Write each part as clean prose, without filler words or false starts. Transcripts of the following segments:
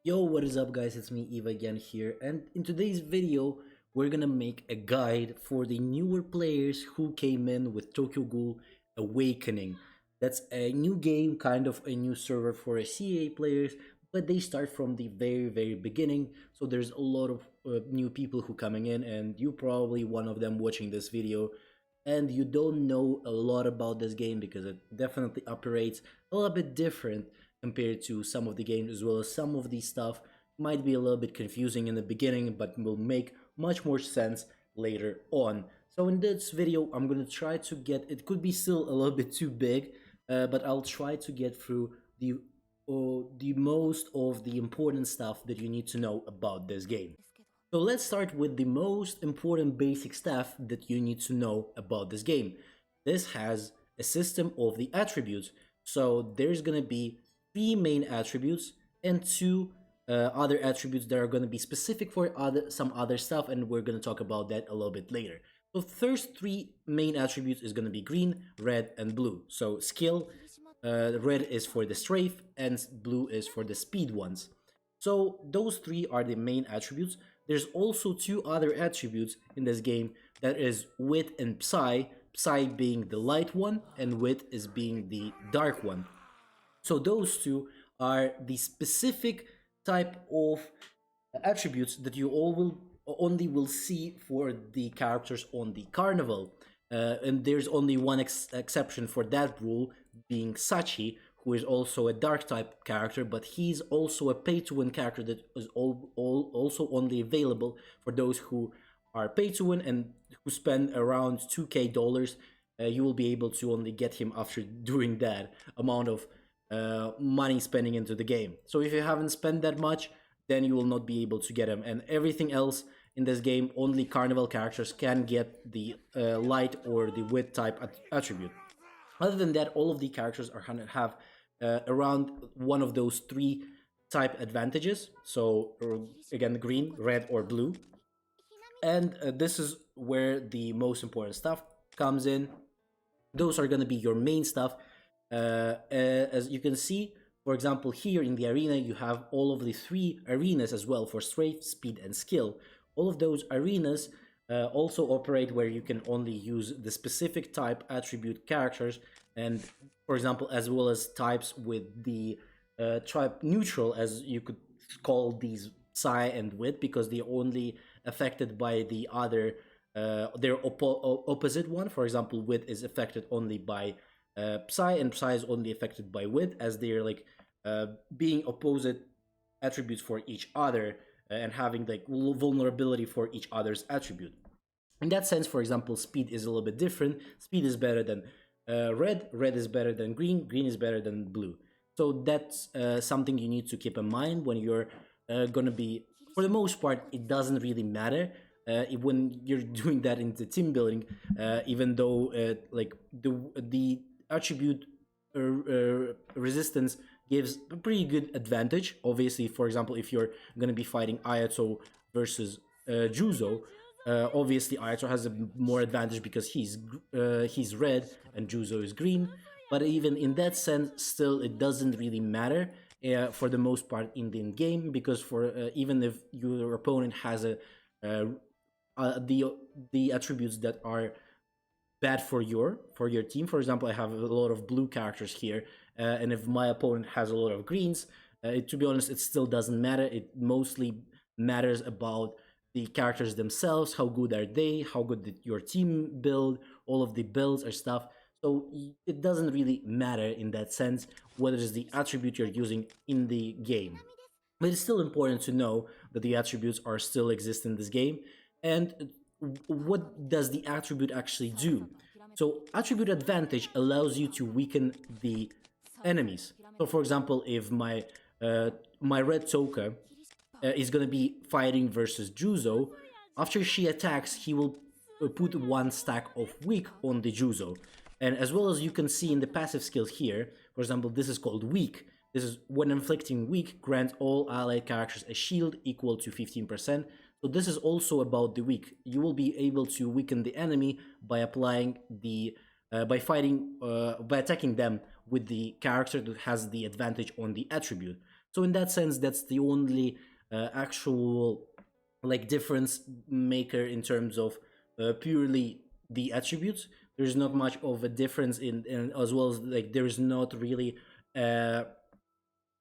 Yo, what is up guys, it's me Eva again here, and in today's video we're gonna make a guide for the newer players who came in with Tokyo Ghoul Awakening. That's a new game, kind of a new server for CA players, but they start from the very beginning, so there's a lot of new people who coming in, and you probably one of them watching this video, and you don't know a lot about this game because it definitely operates a little bit different compared to some of the games, as well as some of the stuff might be a little bit confusing in the beginning but will make much more sense later on. So in this video I'm going to try to get, it could be still a little bit too big, but I'll try to get through the most of the important stuff that you need to know about this game. So let's start with the most important basic stuff that you need to know about this game. This has a system of the attributes. So there's gonna be three main attributes and two other attributes that are gonna be specific for some other stuff, and we're gonna talk about that a little bit later. So first three main attributes is gonna be green, red, and blue. So skill, red is for the strafe and blue is for the speed ones. So those three are the main attributes. There's also two other attributes in this game, that is wit and psi, psi being the light one and wit is being the dark one. So those two are the specific type of attributes that you only will see for the characters on the carnival. And there's only one exception for that rule, being Sachi, who is also a dark type character, but he's also a pay to win character that is also only available for those who are pay to win and who spend around $2k. You will be able to only get him after doing that amount of money spending into the game. So if you haven't spent that much, then you will not be able to get him, and everything else in this game, only carnival characters can get the light or the wit type attribute. Other than that, all of the characters are gonna have around one of those three type advantages. So again, green, red, or blue. And this is where the most important stuff comes in. Those are going to be your main stuff. As you can see, for example, here in the arena, you have all of the three arenas as well for strength, speed, and skill. All of those arenas also operate where you can only use the specific type attribute characters, and for example, as well as types with the type neutral, as you could call these psi and wit, because they're only affected by the other their opposite one. For example, wit is affected only by psi, and psi is only affected by wit, as they're like being opposite attributes for each other and having like vulnerability for each other's attribute. In that sense, for example, speed is a little bit different. Speed is better than red, red is better than green, green is better than blue. So that's something you need to keep in mind when you're gonna be, for the most part, it doesn't really matter when you're doing that into team building, even though like the attribute resistance gives a pretty good advantage. Obviously, for example, if you're going to be fighting Ayato versus Juzo, obviously Ayato has a more advantage because he's red and Juzo is green. But even in that sense, still it doesn't really matter for the most part in the game, because for even if your opponent has the attributes that are bad for your team. For example, I have a lot of blue characters here, and if my opponent has a lot of greens, to be honest, it still doesn't matter. It mostly matters about the characters themselves. How good are they? How good did your team build? All of the builds or stuff. So it doesn't really matter in that sense whether it's the attribute you're using in the game. But it's still important to know that the attributes are still exist in this game. And what does the attribute actually do? So attribute advantage allows you to weaken the enemies. So for example, if my red Toka is going to be fighting versus Juzo, after she attacks, he will put one stack of weak on the Juzo. And as well as you can see in the passive skills here, for example, this is called weak. This is when inflicting weak, grant all allied characters a shield equal to 15%. So this is also about the weak. You will be able to weaken the enemy by applying the by attacking them with the character that has the advantage on the attribute. So in that sense, that's the only actual like difference maker in terms of purely the attributes. There's not much of a difference in as well as like there's not really uh,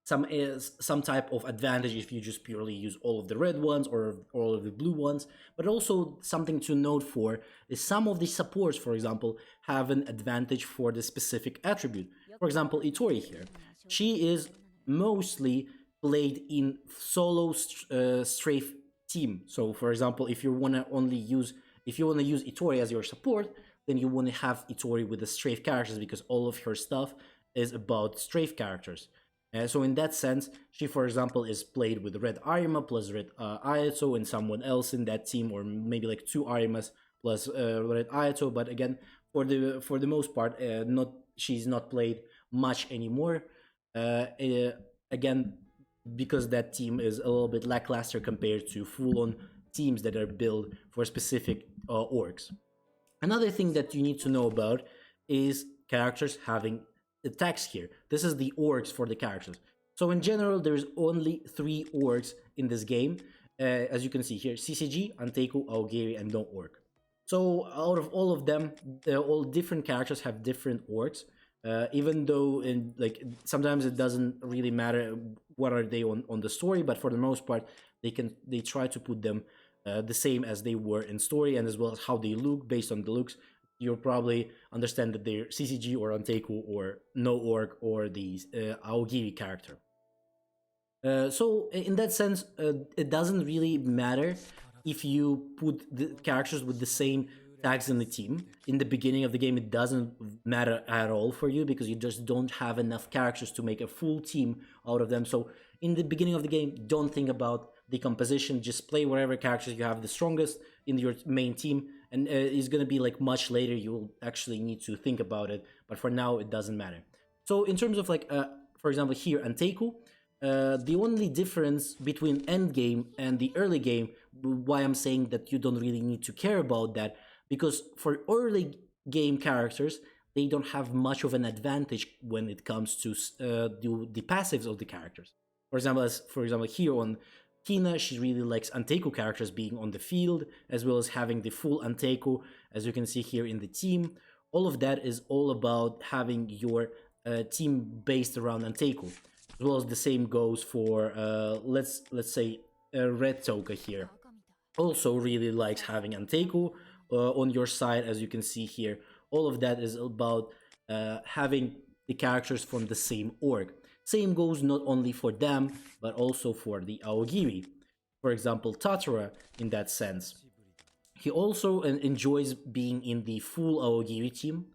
some type of advantage if you just purely use all of the red ones or all of the blue ones. But also something to note for is some of the supports, for example, have an advantage for the specific attribute. For example, Itori here, she is mostly played in solo strafe team. So for example, if you want to use Itori as your support, then you want to have Itori with the strafe characters because all of her stuff is about strafe characters. So in that sense, she, for example, is played with red Arima plus red Ayato and someone else in that team, or maybe like two Arimas plus red Ayato. But again, for the most part, not she's not played much anymore. Again, because that team is a little bit lackluster compared to full-on teams that are built for specific orgs. Another thing that you need to know about is characters having attacks here. This is the orgs for the characters. So in general, there's only 3 orgs in this game. As you can see here, CCG, Anteku, Aogiri, and Don't Org. So out of all of them, all different characters have different orgs. Even though in like sometimes it doesn't really matter what are they on the story, but for the most part, they try to put them the same as they were in story, and as well as how they look based on the looks. You'll probably understand that they're CCG or Anteku or No Org or the Aogiri character. So in that sense, it doesn't really matter if you put the characters with the same tags in the team. In the beginning of the game, it doesn't matter at all for you because you just don't have enough characters to make a full team out of them. So in the beginning of the game, don't think about the composition. Just play whatever characters you have the strongest in your main team, and it's gonna be like much later you'll actually need to think about it. But for now, it doesn't matter. So in terms of like, for example, here Anteku, the only difference between end game and the early game, why I'm saying that you don't really need to care about that, because for early game characters, they don't have much of an advantage when it comes to the passives of the characters. For example, here on Kina, she really likes Anteku characters being on the field, as well as having the full Anteku, as you can see here in the team. All of that is all about having your team based around Anteku. As well as the same goes for let's say Red Toka here. Also really likes having Anteku on your side, as you can see here. All of that is about having the characters from the same org. Same goes not only for them, but also for the Aogiri. For example, Tatara in that sense. He also enjoys being in the full Aogiri team.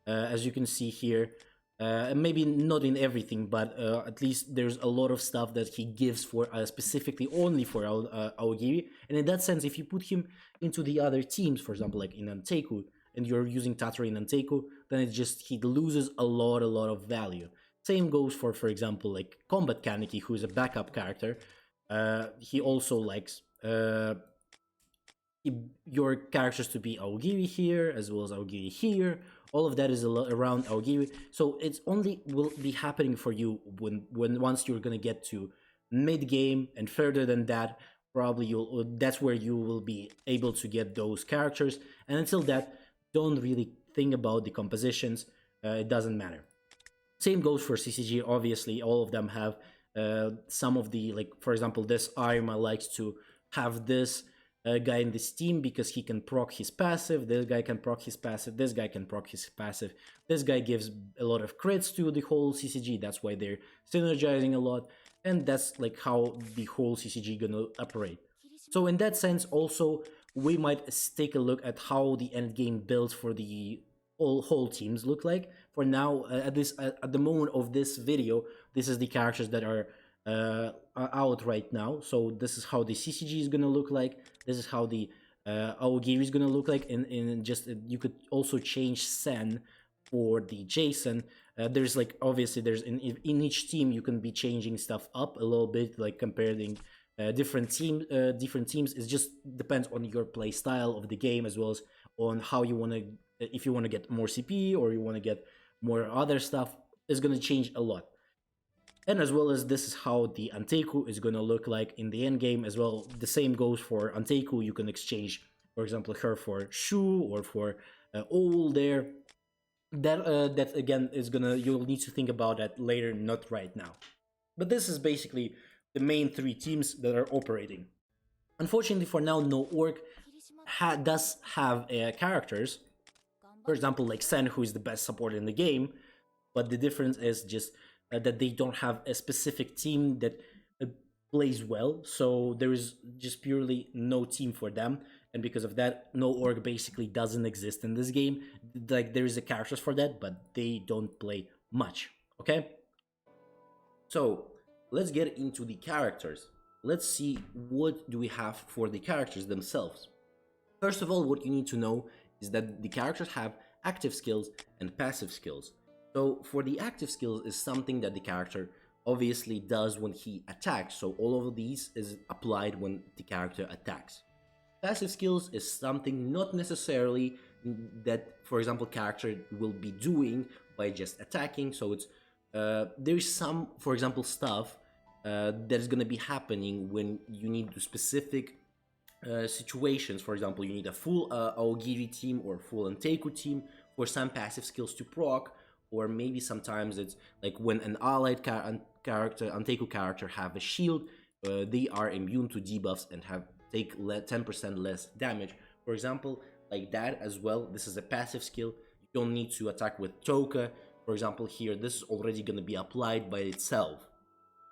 As you can see here, maybe not in everything, but at least there's a lot of stuff that he gives for specifically only for Aogiri. And in that sense, if you put him into the other teams, for example, like in Anteku, and you're using Tatara in Anteku, then it just he loses a lot of value. Same goes for example, like Combat Kaneki, who's a backup character. He also likes your characters to be Aogiri here, as well as Aogiri here. All of that is around Aogiri. So it's only will be happening for you when once you're gonna get to mid game and further than that. Probably that's where you will be able to get those characters. And until that, don't really think about the compositions. It doesn't matter. Same goes for CCG. Obviously, all of them have some of the, like, for example, this Arima likes to have this guy in this team because he can proc his passive, this guy can proc his passive, this guy can proc his passive, this guy gives a lot of crits to the whole CCG, that's why they're synergizing a lot, and that's like how the whole CCG gonna operate. So in that sense also, we might take a look at how the end game builds for the whole teams look like. For now, at the moment of this video, this is the characters that are out right now. So this is how the CCG is gonna look like. This is how the Aogiri is gonna look like. And just you could also change Sen for the Jason. There's like obviously there's in each team you can be changing stuff up a little bit, like comparing different teams. It just depends on your play style of the game, as well as on how you want to, if you want to get more CP or you want to get more other stuff. Is going to change a lot. And as well as this is how the Anteku is going to look like in the end game as well. The same goes for Anteku. You can exchange, for example, her for Shu or for Owl there. That again is gonna, you'll need to think about that later, not right now. But this is basically the main three teams that are operating. Unfortunately for now, no orc does have characters. For example, like Sen, who is the best support in the game, but the difference is just that they don't have a specific team that uh, plays well. So there is just purely no team for them, and because of that, no org basically doesn't exist in this game. Like there is a characters for that, but they don't play much. Okay, so let's get into the characters. Let's see what do we have for the characters themselves. First of all, what you need to know is that the characters have active skills and passive skills. So for the active skills is something that the character obviously does when he attacks. So all of these is applied when the character attacks. Passive skills is something not necessarily that, for example, character will be doing by just attacking. So it's there's some, for example, stuff that is going to be happening when you need to specific situations. For example, you need a full Aogiri team or full Anteku team for some passive skills to proc, or maybe sometimes it's like when an allied character, Anteku character, have a shield, they are immune to debuffs and have take 10% less damage. For example, like that as well. This is a passive skill. You don't need to attack with Toka. For example, here, this is already going to be applied by itself.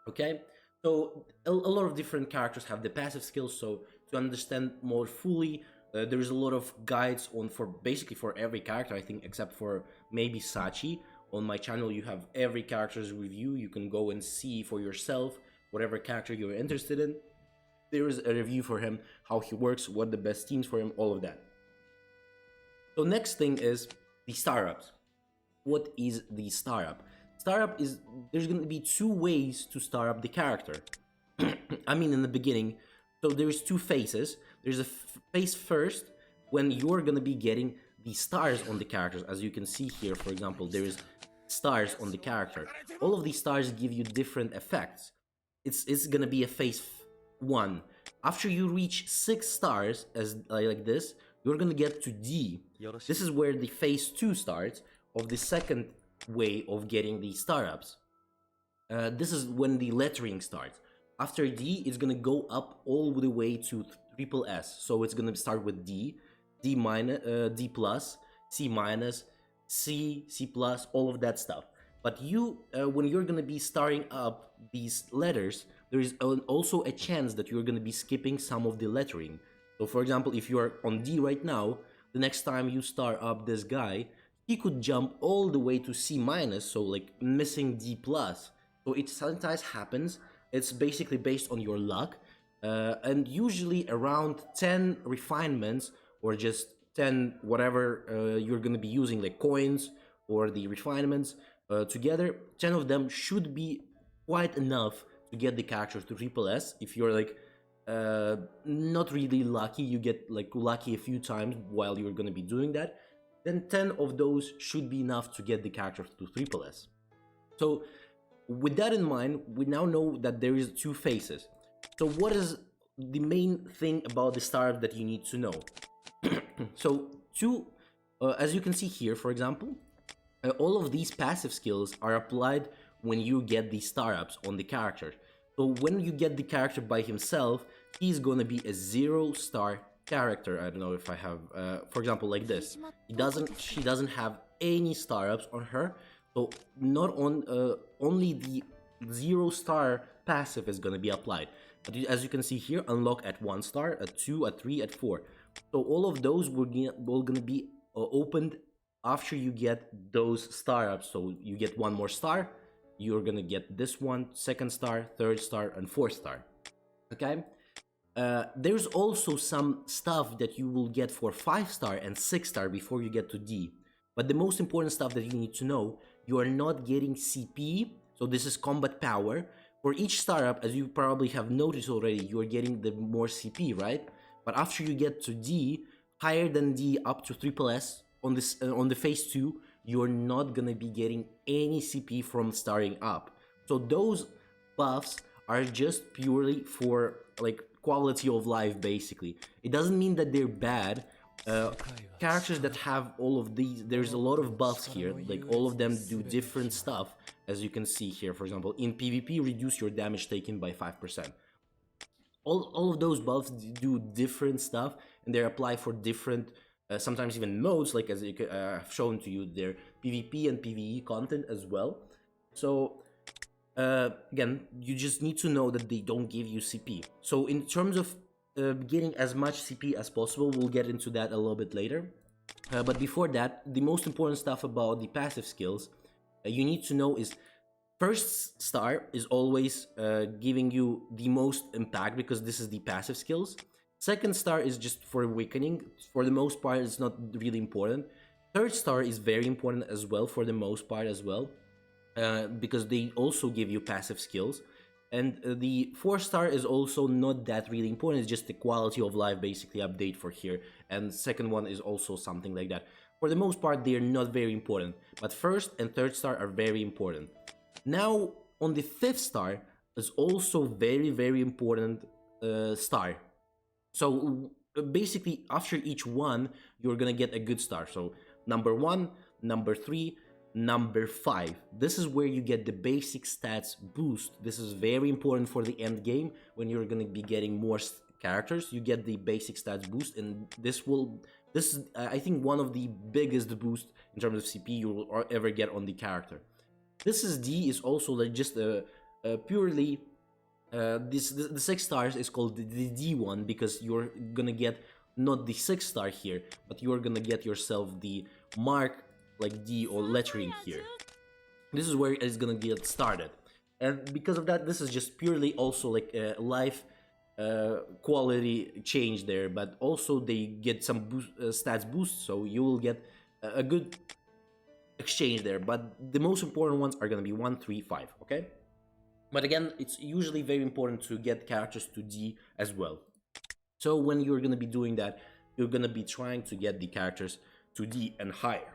Okay, so a lot of different characters have the passive skills. So to understand more fully, there is a lot of guides on for basically for every character, I think, except for maybe Sachi. On my channel, you have every character's review. You can go and see for yourself whatever character you're interested in. There is a review for him, how he works, what the best teams for him, all of that. So next thing is the star ups. What is the star up? Star up is, there's going to be two ways to star up the character. I mean, in the beginning, so there's two phases. There's a phase first when you're going to be getting the stars on the characters. As you can see here, for example, there is stars on the character. All of these stars give you different effects. It's going to be a phase 1. After you reach 6 stars, as like this, you're going to get to D. This is where the phase 2 starts of the second way of getting the star ups. This is when the lettering starts. After D, it's gonna go up all the way to triple S. So it's gonna start with D, D minus, D plus, C minus, C, C plus, all of that stuff. But you, when you're gonna be starting up these letters, there is also a chance that you're gonna be skipping some of the lettering. So for example, if you're on D right now, the next time you start up this guy, he could jump all the way to C minus, so like missing D plus. So it sometimes happens. It's basically based on your luck, and usually around 10 refinements or just 10 whatever you're gonna be using, like coins or the refinements together, 10 of them should be quite enough to get the character to triple S. If you're like not really lucky, you get like lucky a few times while you're gonna be doing that, then 10 of those should be enough to get the character to triple S. So with that in mind, we now know that there is 2 phases. So what is the main thing about the star that you need to know? So as you can see here, for example, all of these passive skills are applied when you get the star ups on the character. So when you get the character by himself, he's gonna be a 0-star character. I don't know if I have, for example, like this. She doesn't have any star ups on her. So not on only the 0-star passive is gonna be applied. But as you can see here, unlock at 1 star, at 2, at 3, at 4. So all of those will gonna be opened after you get those star ups. So you get 1 more star, you're gonna get this one, 2nd star, 3rd star, and 4th star. Okay. There's also some stuff that you will get for 5-star and 6-star before you get to D. But the most important stuff that you need to know, you are not getting CP, so this is combat power. For each star up, as you probably have noticed already, you are getting the more CP, right? But after you get to D, higher than D up to triple S, on this on the phase 2, you're not gonna be getting any CP from starting up. So those buffs are just purely for like quality of life, basically. It doesn't mean that they're bad. Characters that have all of these, there's a lot of buffs here, like all of them do different stuff, as you can see here. For example, in PvP, reduce your damage taken by 5%. All of those buffs do different stuff, and they apply for different, sometimes even modes, like as I've shown to you, their PvP and PvE content as well. So again, you just need to know that they don't give you CP. So in terms of getting as much CP as possible, we'll get into that a little bit later. But before that, the most important stuff about the passive skills you need to know is first star is always giving you the most impact because this is the passive skills. Second star is just for awakening. For the most part, it's not really important. Third star is very important as well for the most part as well. Because they also give you passive skills. And the 4-star is also not that really important, it's just the quality of life basically update for here. And second one is also something like that. For the most part, they are not very important, but first and third star are very important. Now, on the 5th star is also very important star. So basically, after each one, you're gonna get a good star. So number 1, number 3, number 5. This is where you get the basic stats boost. This is very important for the end game when you're going to be getting more characters. You get the basic stats boost, and this is I think one of the biggest boost in terms of CP you will ever get on the character. This is D is also like just a purely the 6 stars is called the D one because you're gonna get not the 6 star here, but you're gonna get yourself the mark like D or lettering here. This is where it's gonna get started, and because of that, this is just purely also like a life quality change there, but also they get some stats boost, so you will get a good exchange there. But the most important ones are gonna be 1, 3, 5. Okay, but again, it's usually very important to get characters to D as well. So when you're gonna be doing that, you're gonna be trying to get the characters to D and higher.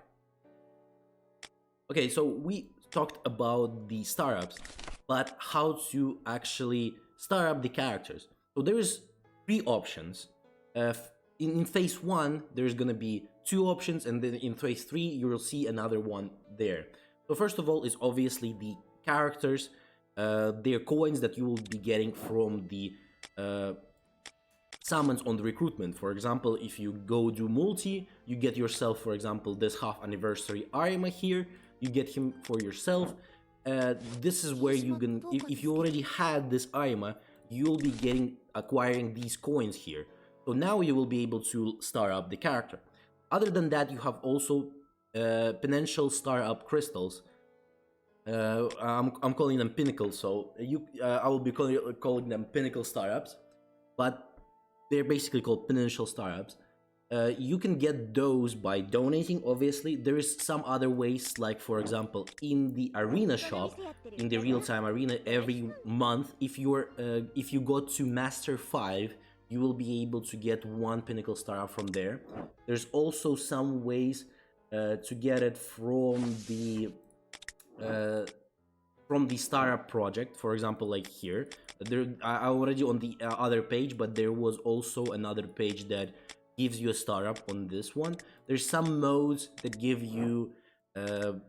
Okay, so we talked about the startups, but how to actually start up the characters. So there's 3 options. In phase 1, there's gonna be 2 options, and then in phase 3, you will see another one there. So first of all is obviously the characters, their coins that you will be getting from the summons on the recruitment. For example, if you go do multi, you get yourself, for example, this half anniversary Arima here. You get him for yourself. This is where you can, if you already had this Arima, you'll be acquiring these coins here. So now you will be able to star up the character. Other than that, you have also potential star up crystals. I'm calling them pinnacles, so I will be calling them pinnacle star ups, but they're basically called potential star ups. You can get those by donating, obviously. There is some other ways, like for example, in the arena shop, in the real-time arena, every month, if you go to Master 5, you will be able to get 1 pinnacle star up from there. There's also some ways to get it from the startup project. For example, like here, I already on the other page, but there was also another page that gives you a startup on this one. There's some modes that give you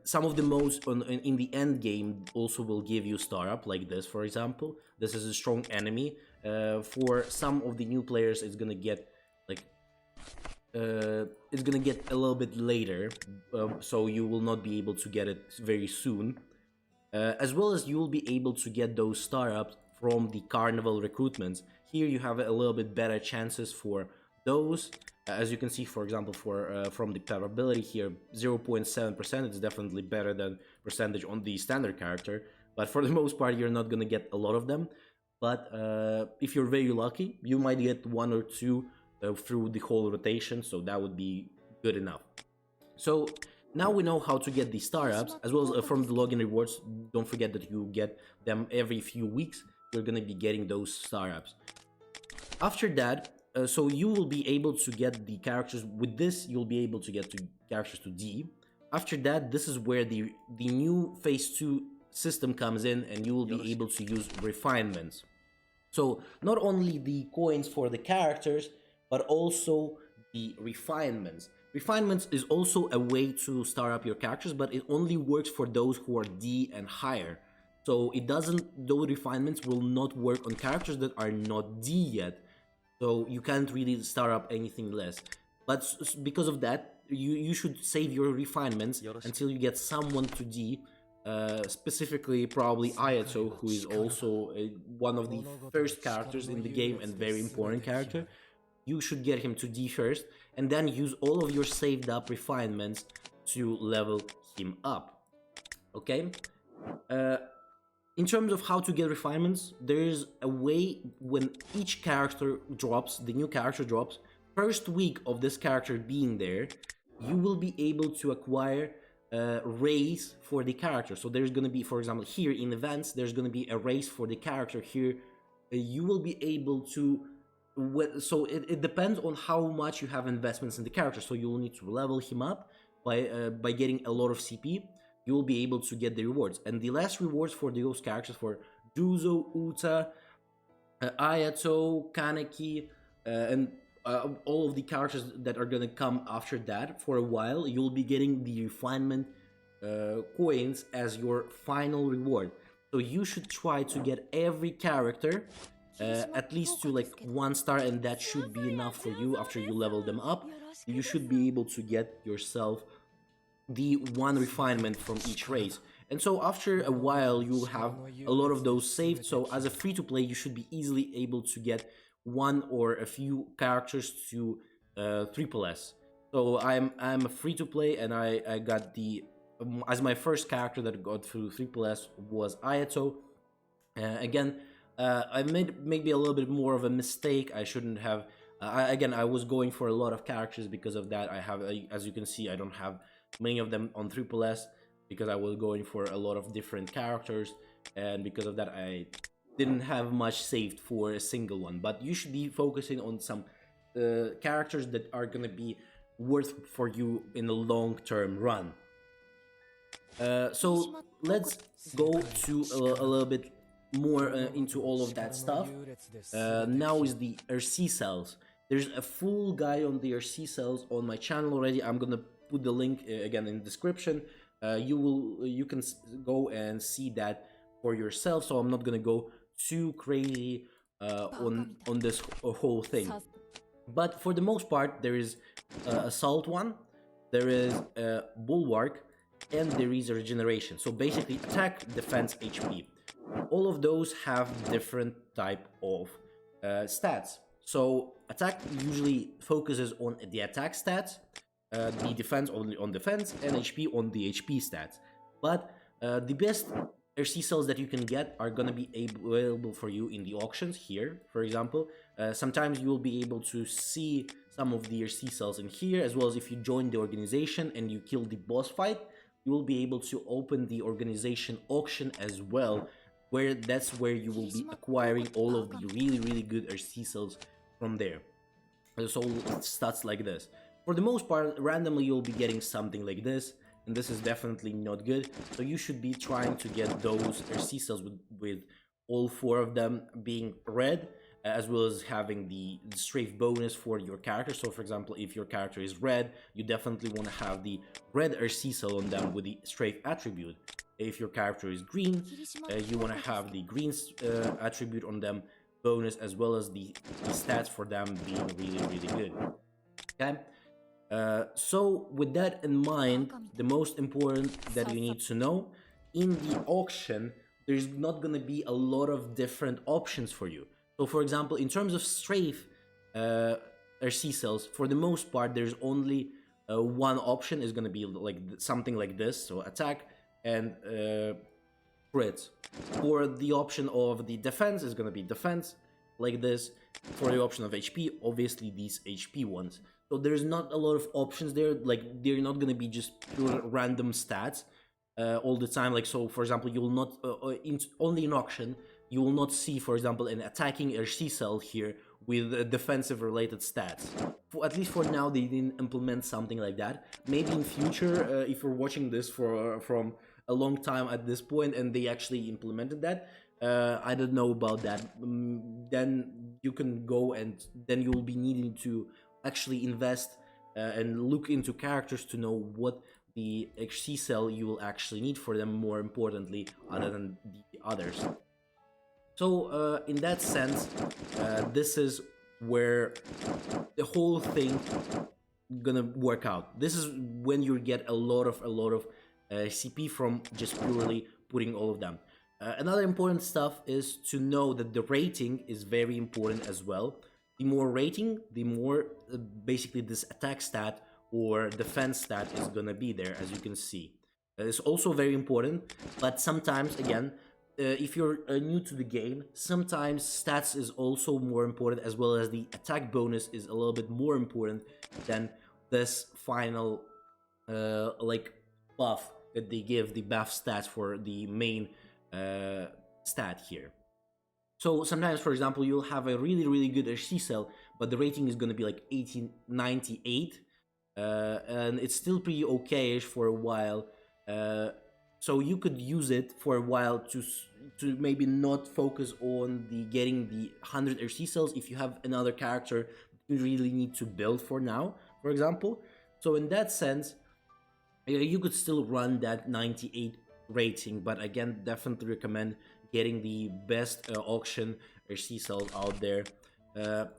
some of the modes in the end game also will give you startup, like this. For example, this is a strong enemy. For some of the new players, it's gonna get like it's gonna get a little bit later, so you will not be able to get it very soon. As well as you will be able to get those startups from the carnival recruitments. Here you have a little bit better chances for those. As you can see, for example, from the probability here, 0.7%, it's definitely better than percentage on the standard character, but for the most part you're not gonna get a lot of them. But if you're very lucky, you might get 1 or 2 through the whole rotation, so that would be good enough. So now we know how to get the startups, as well as from the login rewards. Don't forget that you get them every few weeks. You're gonna be getting those startups. After that, so you will be able to get the characters with this. You'll be able to get characters to D. After that, this is where the new phase 2 system comes in, and you will be able to use refinements. So not only the coins for the characters, but also the refinements. Refinements is also a way to start up your characters, but it only works for those who are D and higher. So it doesn't, those refinements will not work on characters that are not D yet. So you can't really start up anything less. But because of that, you should save your refinements until you get someone to D. Specifically probably Ayato, who is also one of the first characters in the game and very important character. You should get him to D first, and then use all of your saved up refinements to level him up. Okay? In terms of how to get refinements, there is a way when each character drops, the new character drops, first week of this character being there, you will be able to acquire race for the character. So there's going to be, for example, here in events, there's going to be a race for the character here. You will be able to, so it depends on how much you have investments in the character. So you will need to level him up by getting a lot of CP. You will be able to get the rewards. And the last rewards for those characters, for Juzo, Uta, Ayato, Kaneki, and all of the characters that are gonna come after that for a while, you'll be getting the refinement coins as your final reward. So you should try to get every character at least to like 1 star, and that should be enough for you. After you level them up, you should be able to get yourself the 1 refinement from each race. And so after a while, you'll have a lot of those saved. So as a free-to-play, you should be easily able to get 1 or a few characters to triple S. So I'm a free-to-play, and I got the as my first character that got through triple S was Ayato. Again, I made maybe a little bit more of a mistake. I shouldn't have. I was going for a lot of characters. Because of that, I have, as you can see, I don't have many of them on triple S, because I was going for a lot of different characters, and because of that I didn't have much saved for a single one. But you should be focusing on some characters that are gonna be worth for you in the long-term run. So let's go to a little bit more into all of that stuff. Now is the RC cells. There's a full guide on the RC cells on my channel already. I'm gonna put the link again in the description. You can go and see that for yourself, so I'm not gonna go too crazy on this whole thing. But for the most part, there is Assault 1, there is Bulwark, and there is a Regeneration. So basically attack, defense, HP. All of those have different type of stats. So attack usually focuses on the attack stats, the defense only on defense, and HP on the HP stats. But the best RC cells that you can get are gonna be available for you in the auctions here, for example. Sometimes you will be able to see some of the RC cells in here, as well as if you join the organization and you kill the boss fight, you will be able to open the organization auction as well, where that's where you will be acquiring all of the really good RC cells from there. So stats like this. For the most part, randomly you'll be getting something like this, and this is definitely not good. So you should be trying to get those RC cells with all 4 of them being red, as well as having the strafe bonus for your character. So for example, if your character is red, you definitely want to have the red RC cell on them with the strafe attribute. If your character is green, you want to have the green attribute on them bonus, as well as the stats for them being really good. Okay. So with that in mind, the most important that you need to know, in the auction there's not going to be a lot of different options for you. So for example, in terms of strafe RC cells, for the most part there's only one option is going to be like something like this, so attack and crit. For the option of the defense is going to be defense like this. For the option of HP, obviously these HP ones. So there's not a lot of options there. Like, they're not gonna be just pure random stats all the time. Like, so for example, you will not only in auction you will not see, for example, an attacking RC cell here with defensive related stats. At least for now, they didn't implement something like that. Maybe in future, if you're watching this from a long time at this point, and they actually implemented that. I don't know about that. Then you can go, and then you'll be needing to actually invest and look into characters to know what the HC cell you will actually need for them, more importantly, other than the others. So in that sense, this is where the whole thing gonna work out. This is when you get a lot of CP from just purely putting all of them. Another important stuff is to know that the rating is very important as well. The more rating, the more basically this attack stat or defense stat is gonna be there, as you can see. It's also very important, but sometimes, again, if you're new to the game, sometimes stats is also more important, as well as the attack bonus is a little bit more important than this final like buff that they give, the buff stats for the main stat here. So sometimes, for example, you'll have a really good HC cell, but the rating is going to be like 1898, and it's still pretty okay-ish for a while. So you could use it for a while to maybe not focus on the getting the 100 HC cells if you have another character you really need to build for now, for example. So in that sense, you could still run that 98 rating, but again, definitely recommend getting the best auction HC cells out there.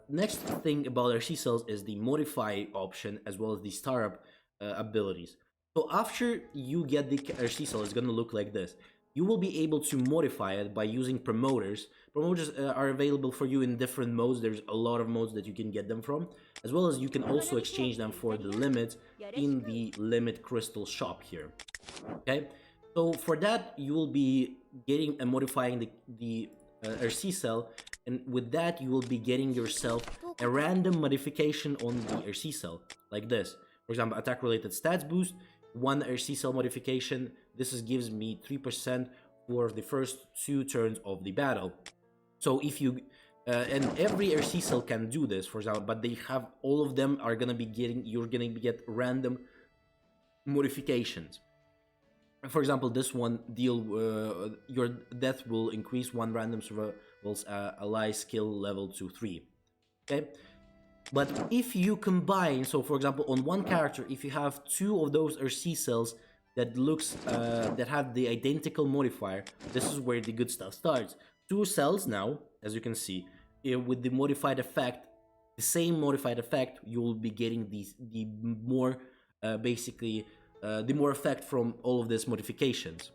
Next thing about HC cells is the modify option, as well as the startup abilities. So after you get the HC cell, it's gonna look like this. You will be able to modify it by using promoters. Promoters are available for you in different modes. There's a lot of modes that you can get them from, as well as you can also exchange them for the limit in the limit crystal shop here. Okay, so for that you will be getting and modifying the RC cell, and with that you will be getting yourself a random modification on the RC cell, like this. For example, attack related stats boost, one RC cell modification. This gives me 3% for the first 2 turns of the battle. So if you and every RC cell can do this, for example, but they have, all of them are gonna be getting, you're gonna get random modifications. For example, this one deal your death will increase 1 random survival's ally skill level to 3. Okay, but if you combine, so for example, on one character, if you have 2 of those RC cells that looks that have the identical modifier, this is where the good stuff starts. 2 cells now, as you can see, with the modified effect, the same modified effect, you will be getting the more basically the more effect from all of these modifications.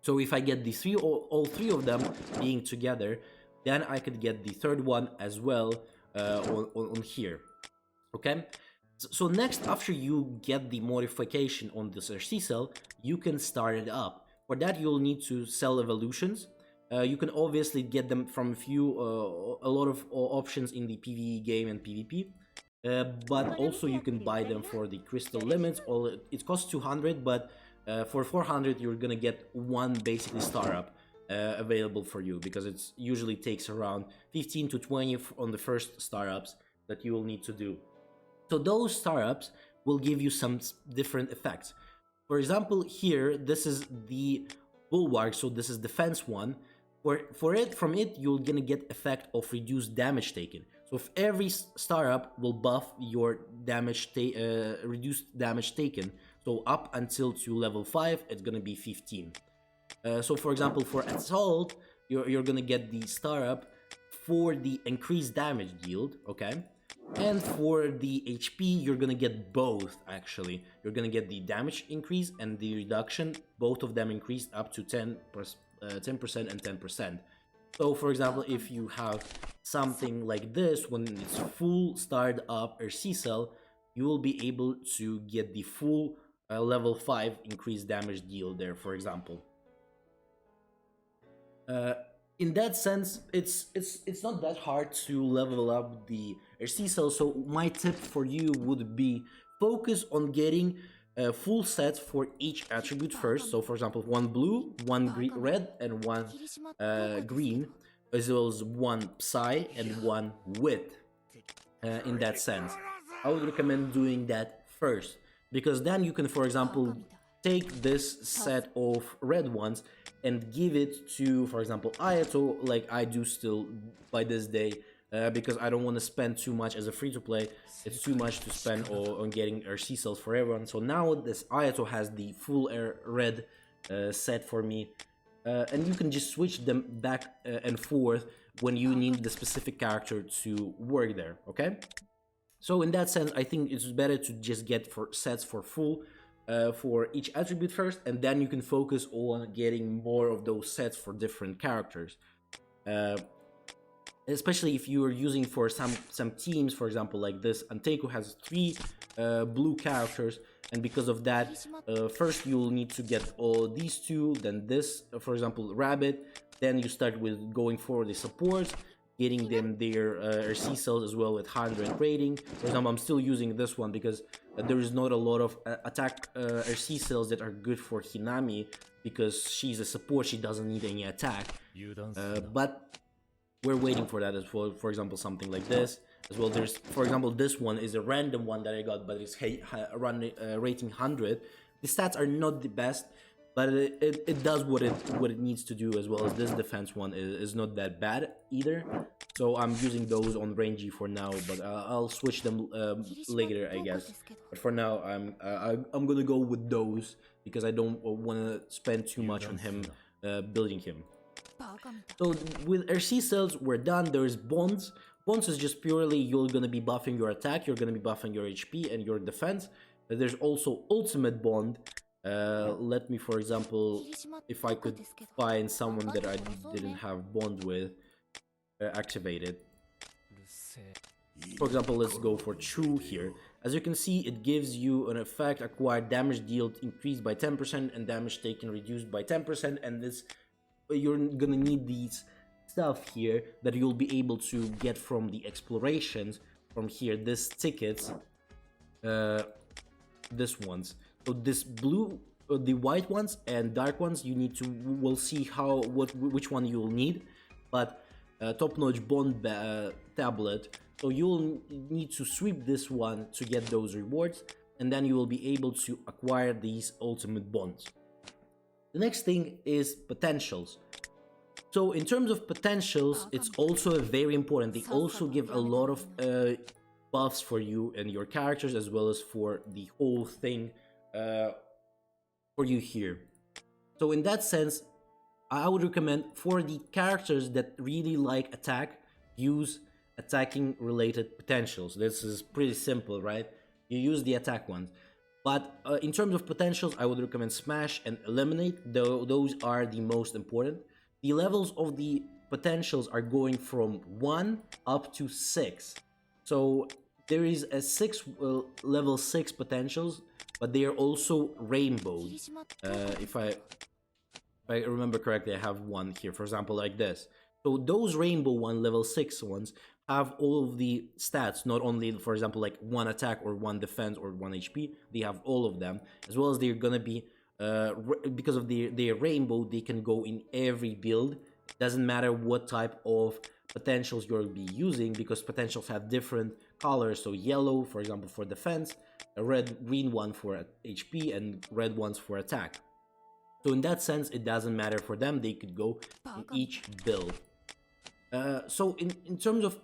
So if I get the all 3 of them being together, then I could get the third one as well on here. Okay, so next, after you get the modification on this RC cell, you can start it up. For that, you'll need to sell evolutions. You can obviously get them from a lot of options in the PvE game and PvP. But also you can buy them for the crystal limits. It costs 200, but for 400 you're gonna get 1 basically star up available for you, because it usually takes around 15 to 20 on the first star ups that you will need to do. So those star ups will give you some different effects. For example, here this is the bulwark, so this is defense 1. From it you're gonna get effect of reduced damage taken. So if every star up will buff your damage, reduced damage taken. So up until to level 5, it's gonna be 15. So for example, for assault, you're gonna get the star up for the increased damage yield, okay? And for the HP, you're gonna get both, actually. You're gonna get the damage increase and the reduction, both of them increased up to 10% and 10%. So for example, if you have something like this, when it's full starred up RC cell, you will be able to get the full level 5 increased damage deal there, for example. In that sense, it's not that hard to level up the RC cell. So my tip for you would be focus on getting full sets for each attribute first. So for example, 1 blue, 1 red, and 1 green, as well as 1 psi and 1 wit. In that sense, I would recommend doing that first, because then you can, for example, take this set of red ones and give it to, for example, Ayato, like I do still by this day, because I don't want to spend too much as a free-to-play. It's too much to spend on getting RC cells for everyone. So now this Ayato has the full red set for me, and you can just switch them back and forth when you need the specific character to work there, okay? So in that sense, I think it's better to just get for sets for full for each attribute first, and then you can focus on getting more of those sets for different characters. Especially if you are using for some teams, for example, like this, Anteku has 3 blue characters, and because of that, first you'll need to get all these 2, then this, for example, Rabbit, then you start with going for the supports, getting them their RC cells as well with 100 rating. For example, I'm still using this one because there is not a lot of attack RC cells that are good for Hinami, because she's a support, she doesn't need any attack. But we're waiting for that as well. For example, something like this as well. There's, for example, this one is a random one that I got, but it's rating 100. The stats are not the best, but it does what it needs to do, as well as this defense one is not that bad either. So I'm using those on Rangy for now, but I'll switch them later, I guess. But for now, I'm gonna go with those because I don't want to spend too much on him, building him. So with RC cells, we're done. There's bonds. Bonds is just purely you're gonna be buffing your attack, you're gonna be buffing your HP and your defense. There's also ultimate bond. Let me, for example, if I could find someone that I didn't have bond with, activated. For example, let's go for True here. As you can see, it gives you an effect: acquired damage dealt increased by 10% and damage taken reduced by 10%, and this you're gonna need these stuff here that you'll be able to get from the explorations from here. This tickets, this ones. So this blue, the white ones and dark ones, you need to. We'll see which one you'll need. But top-notch bond tablet. So you'll need to sweep this one to get those rewards, and then you will be able to acquire these ultimate bonds. The next thing is potentials. So in terms of potentials, it's also very important. They also give a lot of buffs for you and your characters, as well as for the whole thing for you here. So in that sense, I would recommend for the characters that really like attack, use attacking related potentials. This is pretty simple, right? You use the attack ones. But in terms of potentials, I would recommend Smash and Eliminate. Those are the most important. The levels of the potentials are going from 1 up to 6. So there is a level 6 potentials, but they are also rainbowed. If I remember correctly, I have one here, for example, like this. So those rainbow level 6 ones have all of the stats, not only, for example, like 1 attack or 1 defense or 1 HP. They have all of them, as well as they're gonna be because of their rainbow, they can go in every build. Doesn't matter what type of potentials you'll be using, because potentials have different colors. So yellow, for example, for defense, a green one for HP, and red ones for attack. So in that sense, it doesn't matter for them. They could go in each build. So in terms of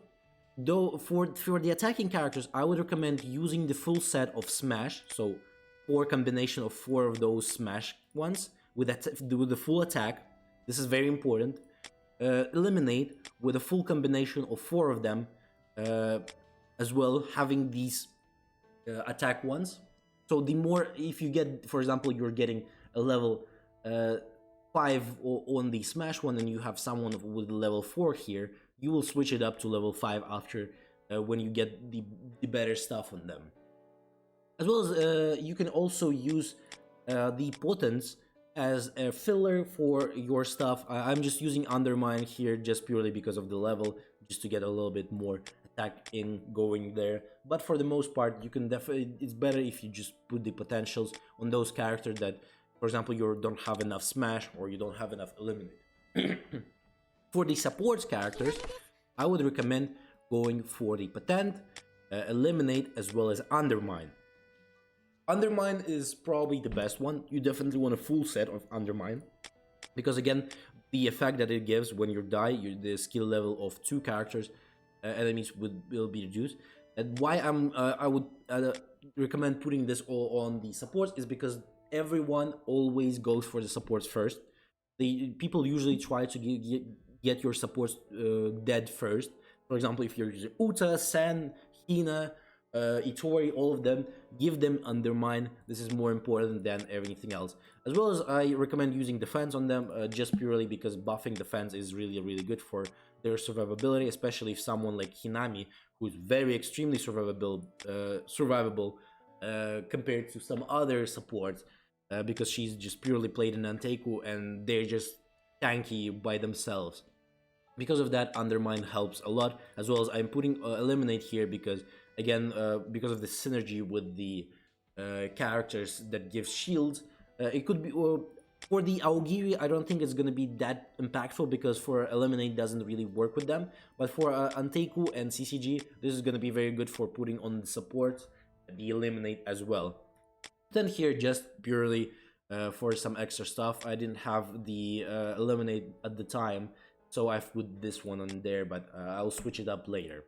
for the attacking characters, I would recommend using the full set of Smash. So 4 combination of 4 of those Smash ones with the full attack. This is very important. Eliminate with a full combination of 4 of them, as well, having these attack ones. So the more, if you get, for example, you're getting a level 5 on the Smash one, and you have someone with level 4 here, you will switch it up to level 5 after when you get the better stuff on them. As well as you can also use the potence as a filler for your stuff. I'm just using Undermine here just purely because of the level, just to get a little bit more attack in going there. But for the most part, you can definitely, it's better if you just put the potentials on those characters that, for example, you don't have enough Smash or you don't have enough Eliminate. For the support characters, I would recommend going for the Potent, Eliminate, as well as Undermine. Undermine is probably the best one. You definitely want a full set of Undermine, because again, the effect that it gives when you die, the skill level of 2 characters enemies will be reduced. And why I would recommend putting this all on the supports is because everyone always goes for the supports first. The people usually try to get your supports dead first. For example, if you're using Uta, Sen, Hina, Itori, all of them, give them Undermine. This is more important than everything else. As well as I recommend using Defense on them, just purely because buffing Defense is really good for their survivability, especially if someone like Hinami, who's very extremely survivable compared to some other supports, because she's just purely played in Anteku and they're just tanky by themselves. Because of that, Undermine helps a lot, as well as I'm putting Eliminate here because, again, because of the synergy with the characters that gives shields. It could be for the Aogiri. I don't think it's gonna be that impactful because for Eliminate doesn't really work with them. But for Anteku and CCG, this is gonna be very good for putting on the support, the Eliminate as well. Then here, just purely for some extra stuff, I didn't have the Eliminate at the time, so I've put this one on there, but I'll switch it up later.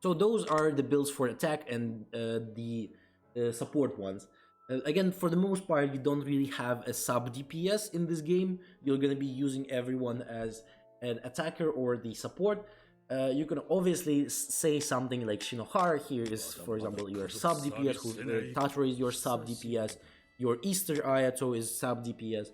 So those are the builds for attack and the support ones. Again, for the most part, you don't really have a sub DPS in this game. You're gonna be using everyone as an attacker or the support. You can obviously say something like Shinohara here is, for example, your sub DPS, who Tatori is your sub DPS, your Easter Ayato is sub DPS.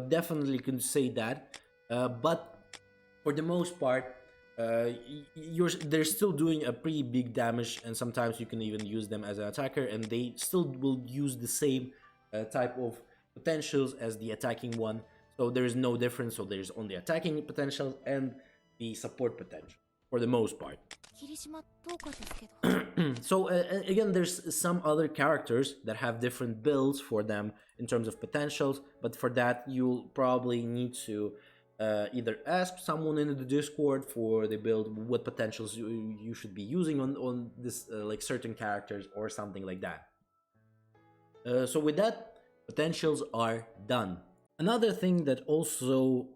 Definitely can say that, but for the most part, they're still doing a pretty big damage, and sometimes you can even use them as an attacker, and they still will use the same type of potentials as the attacking one. So there is no difference. So there's only attacking potential and the support potential for the most part. So again, there's some other characters that have different builds for them in terms of potentials, but for that you'll probably need to either ask someone in the Discord for the build, what potentials you should be using on this like certain characters or something like that. So with that, potentials are done. Another thing that also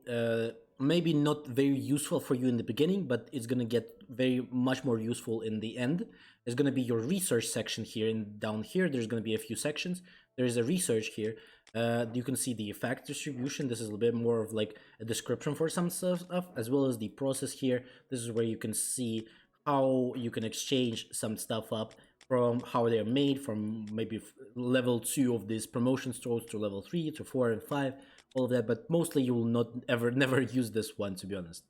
maybe not very useful for you in the beginning, but it's gonna get very much more useful in the end, is gonna be your research section here. And down here, there's gonna be a few sections. There is a research here. You can see the effect distribution. This is a little bit more of like a description for some stuff, as well as the process here. This is where you can see how you can exchange some stuff up from how they're made, from maybe level 2 of these promotion stores to level 3 to 4 and 5, all of that, but mostly you will never use this one, to be honest.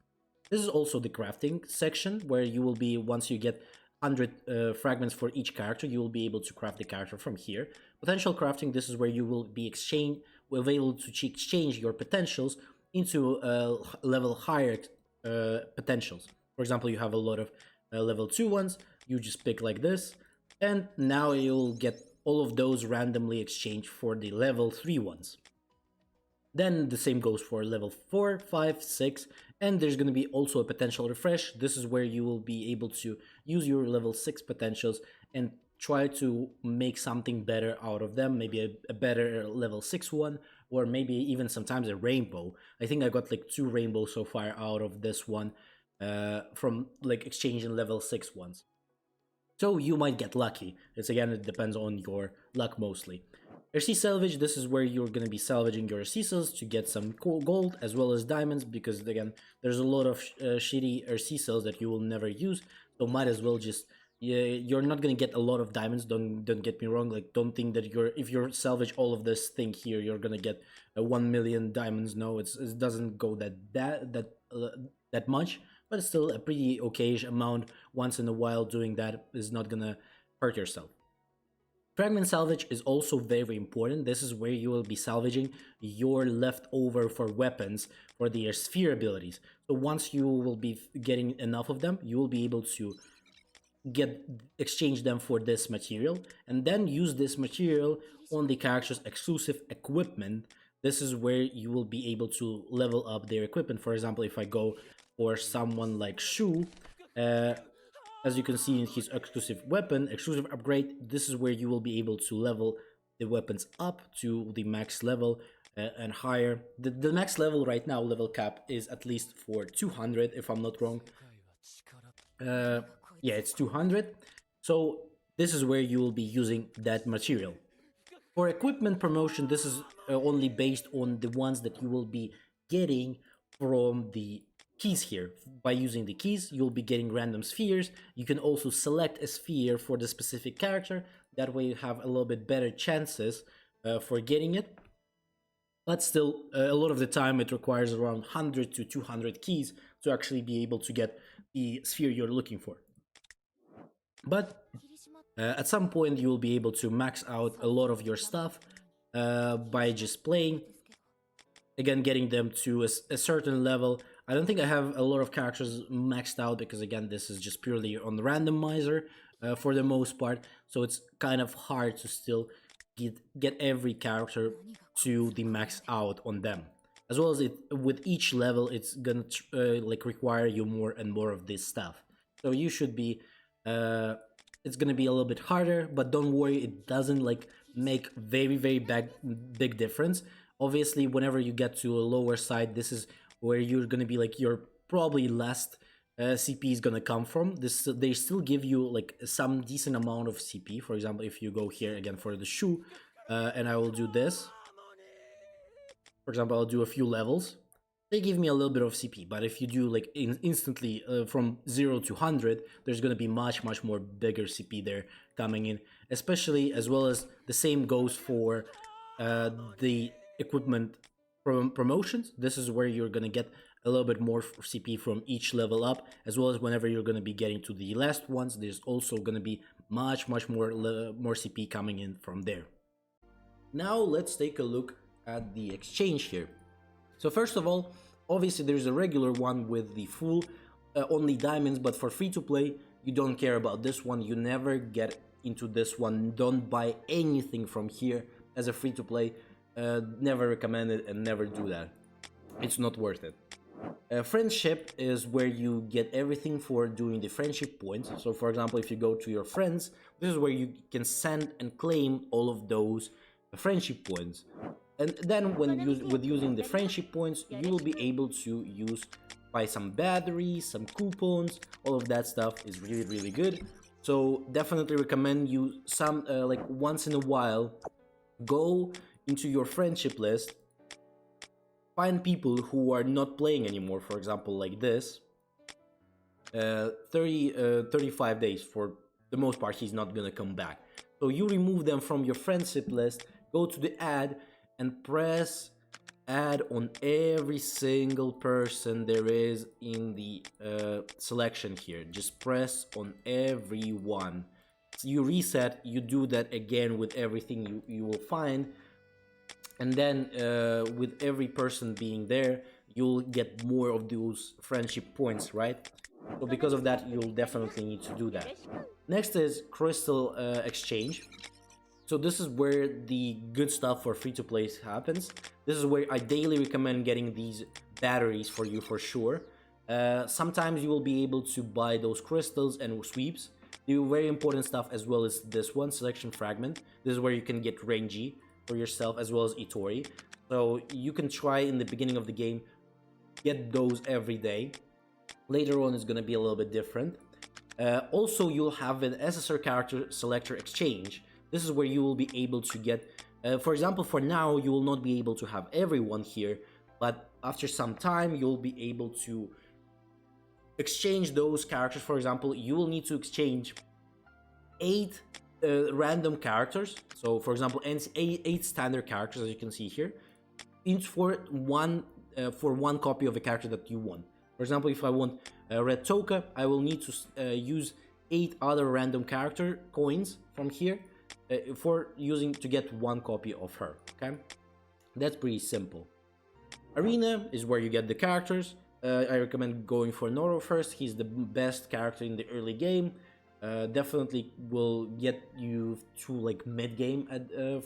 This is also the crafting section, where you will be, once you get 100 fragments for each character, you will be able to craft the character from here. Potential crafting, this is where you will be able to exchange your potentials into level higher potentials. For example, you have a lot of level 2 ones, you just pick like this, and now you'll get all of those randomly exchanged for the level 3 ones. Then the same goes for level 4, 5, 6, and there's going to be also a potential refresh. This is where you will be able to use your level 6 potentials and try to make something better out of them, maybe a better level 6 one, or maybe even sometimes a rainbow. I think I got like 2 rainbows so far out of this one from like exchanging level 6 ones. So you might get lucky. It depends on your luck mostly. RC salvage, this is where you're going to be salvaging your RC cells to get some gold as well as diamonds, because again, there's a lot of shitty RC cells that you will never use, so might as well just, you're not going to get a lot of diamonds, don't get me wrong, like don't think that if you salvage all of this thing here, you're going to get 1 million diamonds. No, it doesn't go that much, but it's still a pretty okay amount. Once in a while doing that is not going to hurt yourself. Fragment salvage is also very important. This is where you will be salvaging your leftover for weapons for their sphere abilities. So once you will be getting enough of them, you will be able to exchange them for this material, and then use this material on the character's exclusive equipment. This is where you will be able to level up their equipment. For example, if I go for someone like Shu, As you can see in his exclusive weapon, exclusive upgrade, this is where you will be able to level the weapons up to the max level and higher. The max level right now, level cap, is at least for 200, if I'm not wrong. Uh, yeah, it's 200. So this is where you will be using that material. For equipment promotion, this is only based on the ones that you will be getting from the keys here. By using the keys, you'll be getting random spheres. You can also select a sphere for the specific character. That way you have a little bit better chances for getting it. But still, a lot of the time it requires around 100 to 200 keys to actually be able to get the sphere you're looking for. But at some point you will be able to max out a lot of your stuff by just playing. Again, getting them to a certain level. I don't think I have a lot of characters maxed out because again, this is just purely on the randomizer for the most part. So it's kind of hard to still get every character to the max out on them. As well as with each level, it's gonna like require you more and more of this stuff. So you should be it's gonna be a little bit harder, but don't worry, it doesn't like make very big difference. Obviously, whenever you get to a lower side, this is where you're gonna be like your probably last CP is gonna come from. This they still give you like some decent amount of CP. For example, if you go here again for the shoe, and I will do this. For example, I'll do a few levels. They give me a little bit of CP, but if you do like instantly from 0 to 100, there's going to be much more bigger CP there coming in, especially as well as the same goes for the equipment promotions. This is where you're going to get a little bit more CP from each level up, as well as whenever you're going to be getting to the last ones, there's also going to be much more CP coming in from there. Now let's take a look at the exchange here. So first of all, obviously there's a regular one with the full only diamonds, but for free to play, you don't care about this one. You never get into this one. Don't buy anything from here as a free to play. Never recommend it and never do that. It's not worth it. Friendship is where you get everything for doing the friendship points. So for example, if you go to your friends, this is where you can send and claim all of those friendship points. And then with using the friendship points, you will be able to buy some batteries, some coupons. All of that stuff is really good. So definitely recommend you some like once in a while, go into your friendship list, find people who are not playing anymore. For example, like this, 35 days. For the most part, he's not gonna come back. So you remove them from your friendship list, go to the add, and press add on every single person there is in the selection here. Just press on everyone. So you reset, you do that again with everything you will find, and then with every person being there, you'll get more of those friendship points, right? So because of that, you'll definitely need to do that. Next is crystal exchange. So this is where the good stuff for free-to-play happens. This is where I daily recommend getting these batteries for you for sure. Sometimes you will be able to buy those crystals and sweeps. The very important stuff as well as this one, selection fragment. This is where you can get Renji for yourself as well as Itori. So you can try in the beginning of the game, get those every day. Later on it's going to be a little bit different. Also, you'll have an SSR character selector exchange. This is where you will be able to get, for example, for now, you will not be able to have everyone here, but after some time, you'll be able to exchange those characters. For example, you will need to exchange 8 random characters. So, for example, 8 standard characters, as you can see here, each for one copy of a character that you want. For example, if I want Red Toka, I will need to use 8 other random character coins from here for using to get one copy of her. Okay, that's pretty simple. Arena is where you get the characters. I recommend going for Noro first. He's the best character in the early game. Definitely will get you to like mid game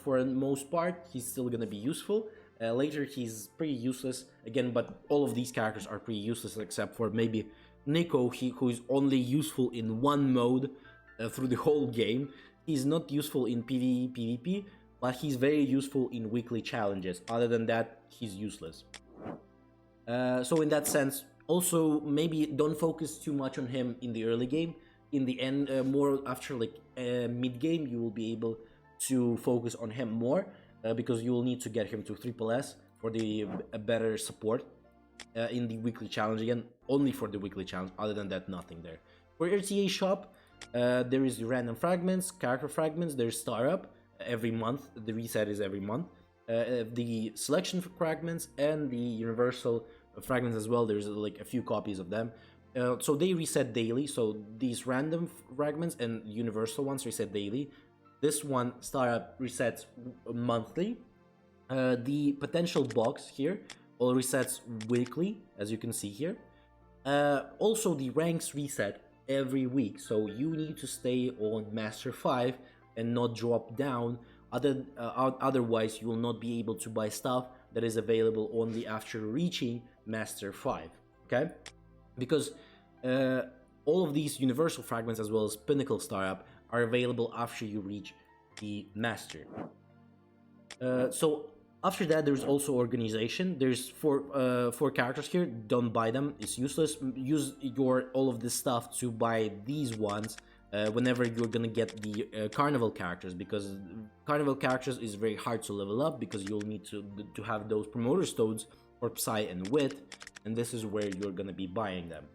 for the most part. He's still gonna be useful. Later he's pretty useless again, but all of these characters are pretty useless except for maybe Nico, who is only useful in one mode through the whole game. He's not useful in PvE, PvP, but he's very useful in weekly challenges. Other than that, he's useless. So in that sense, also maybe don't focus too much on him in the early game. In the end, more after like mid game, you will be able to focus on him more because you will need to get him to triple S for the better support in the weekly challenge again. Only for the weekly challenge. Other than that, nothing there. For RTA shop, there is random fragments, character fragments. There's star up every month. The reset is every month. The selection fragments and the universal fragments as well. There's like a few copies of them. So they reset daily. So these random fragments and universal ones reset daily. This one, star up, resets monthly. The potential box here all resets weekly, as you can see here. Also, the ranks reset every week, so you need to stay on Master 5 and not drop down. Otherwise, you will not be able to buy stuff that is available only after reaching Master 5. Okay, because all of these universal fragments as well as Pinnacle Star Up are available after you reach the Master. So after that, there's also organization. There's four characters here. Don't buy them; it's useless. Use all of this stuff to buy these ones whenever you're gonna get the carnival characters, because carnival characters is very hard to level up because you'll need to have those promoter stones for Psy and Wit, and this is where you're gonna be buying them.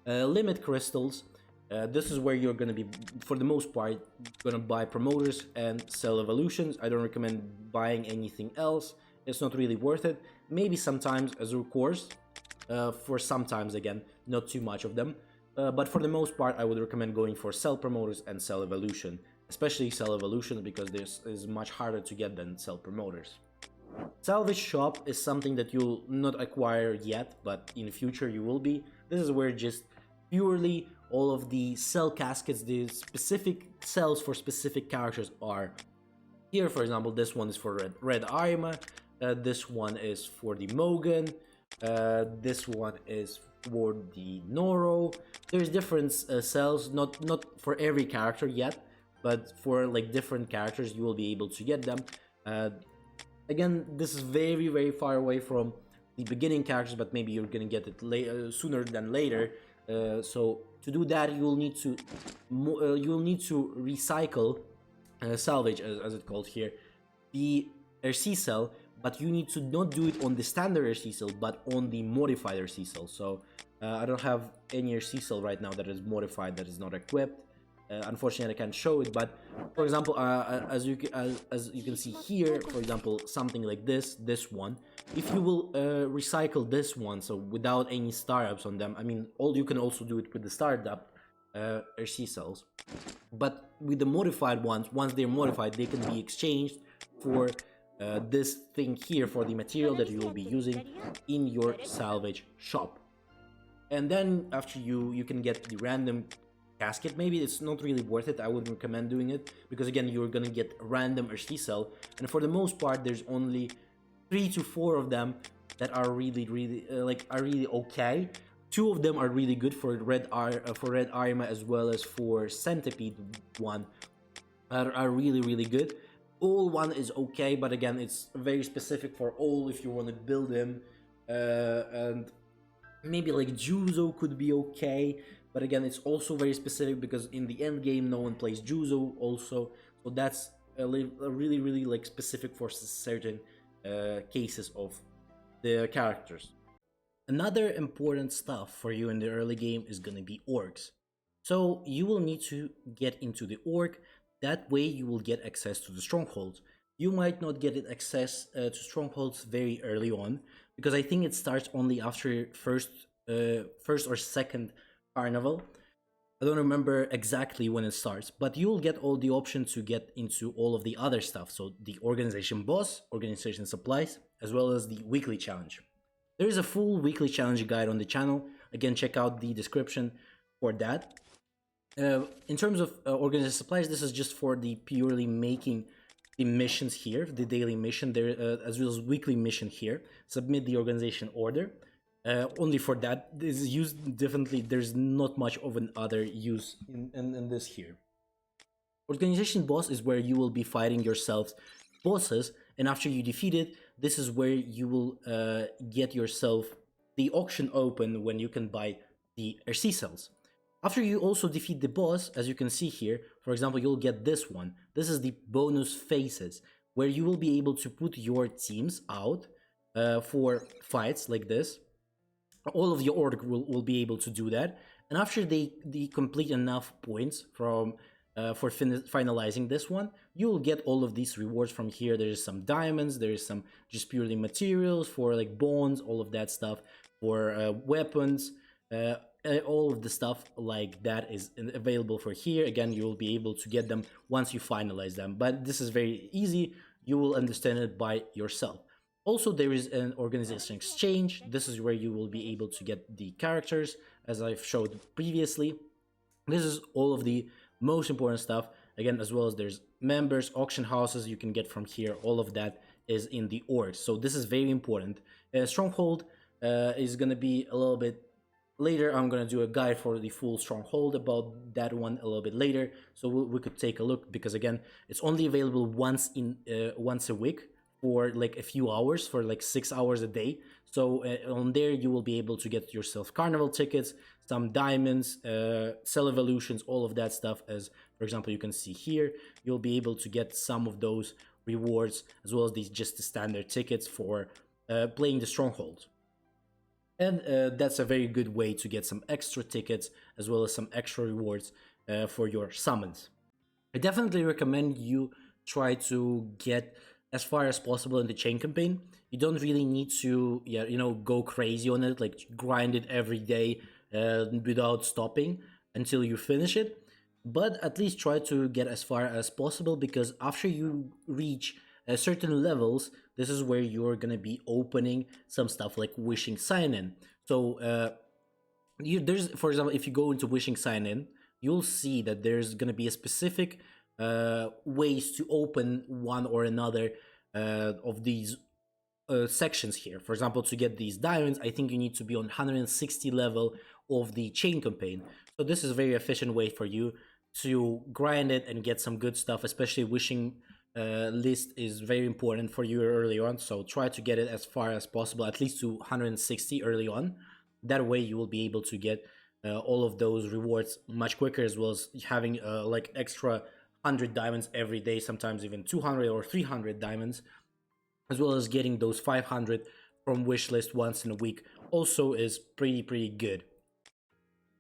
Limit crystals. This is where you're gonna be, for the most part, gonna buy promoters and sell evolutions. I don't recommend buying anything else. It's not really worth it. Maybe sometimes as a course, for sometimes again, not too much of them. But for the most part, I would recommend going for sell promoters and sell evolution, especially sell evolution because this is much harder to get than sell promoters. Salvage shop is something that you'll not acquire yet, but in the future you will be. This is where just purely all of the cell caskets, the specific cells for specific characters are here. For example, this one is for Red Arima, this one is for the Mogan, this one is for the Noro. There's different cells, not for every character yet, but for like different characters you will be able to get them. Again, this is very, very far away from the beginning characters, but maybe you're gonna get it sooner than later. So to do that, you'll need to recycle, salvage as it's called here, the RC cell, but you need to not do it on the standard RC cell, but on the modified RC cell. So I don't have any RC cell right now that is modified, that is not equipped. Unfortunately, I can't show it, but for example, as you can see here, for example, something like this one, if you will recycle this one, so without any startups on them, I mean, you can also do it with the startup RC cells, but with the modified ones, once they're modified, they can be exchanged for this thing here, for the material that you will be using in your salvage shop. And then after you can get the random casket. Maybe it's not really worth it. I wouldn't recommend doing it because again, you're gonna get random RC cell, and for the most part there's only 3 to 4 of them that are really okay. 2 of them are really good for Red Arima as well as for Centipede one are really good. All one is okay, but again, it's very specific for all if you want to build him, and maybe like Juzo could be okay. But again, it's also very specific because in the end game, no one plays Juzo also. So that's a really like specific for certain cases of the characters. Another important stuff for you in the early game is gonna be orcs. So you will need to get into the orc. That way you will get access to the strongholds. You might not get access to strongholds very early on because I think it starts only after first or second carnival. I don't remember exactly when it starts, but you'll get all the options to get into all of the other stuff. So the organization boss, organization supplies, as well as the weekly challenge. There is a full weekly challenge guide on the channel. Again, check out the description for that. In terms of organization supplies, this is just for the purely making the missions here, the daily mission there, as well as weekly mission here. Submit the organization order. only for that. This is used differently. There's not much of an other use in this here. Organization boss is where you will be fighting yourselves bosses, and after you defeat it, this is where you will get yourself the auction open when you can buy the RC cells. After you also defeat the boss, as you can see here, for example, you'll get this one. This is the bonus phases, where you will be able to put your teams out for fights like this. All of your org will be able to do that, and after they complete enough points from for finalizing this one, you will get all of these rewards from here. There's some diamonds, there's some just purely materials for like bones, all of that stuff, for weapons, all of the stuff like that is available for here. Again, you will be able to get them once you finalize them, but this is very easy. You will understand it by yourself. Also, there is an organization exchange. This is where you will be able to get the characters, as I've showed previously. This is all of the most important stuff. Again, as well as there's members, auction houses you can get from here. All of that is in the org. So this is very important. Stronghold is going to be a little bit later. I'm going to do a guide for the full stronghold about that one a little bit later. So we could take a look, because again, it's only available once a week for like a few hours, for like 6 hours a day. So on there you will be able to get yourself carnival tickets, some diamonds, cell evolutions, all of that stuff. As for example, you can see here, you'll be able to get some of those rewards, as well as these just the standard tickets for playing the stronghold. And that's a very good way to get some extra tickets, as well as some extra rewards for your summons. I definitely recommend you try to get as far as possible in the chain campaign. You don't really need to, go crazy on it, like grind it every day without stopping until you finish it. But at least try to get as far as possible, because after you reach certain levels, this is where you're gonna be opening some stuff like wishing sign in. So there's, for example, if you go into wishing sign in, you'll see that there's gonna be a specific ways to open one or another of these sections here. For example, to get these diamonds, I think you need to be on 160 level of the chain campaign. So this is a very efficient way for you to grind it and get some good stuff. Especially wishing list is very important for you early on. So try to get it as far as possible, at least to 160 early on. That way you will be able to get all of those rewards much quicker, as well as having like extra 100 diamonds every day, sometimes even 200 or 300 diamonds, as well as getting those 500 from wishlist once in a week also is pretty good.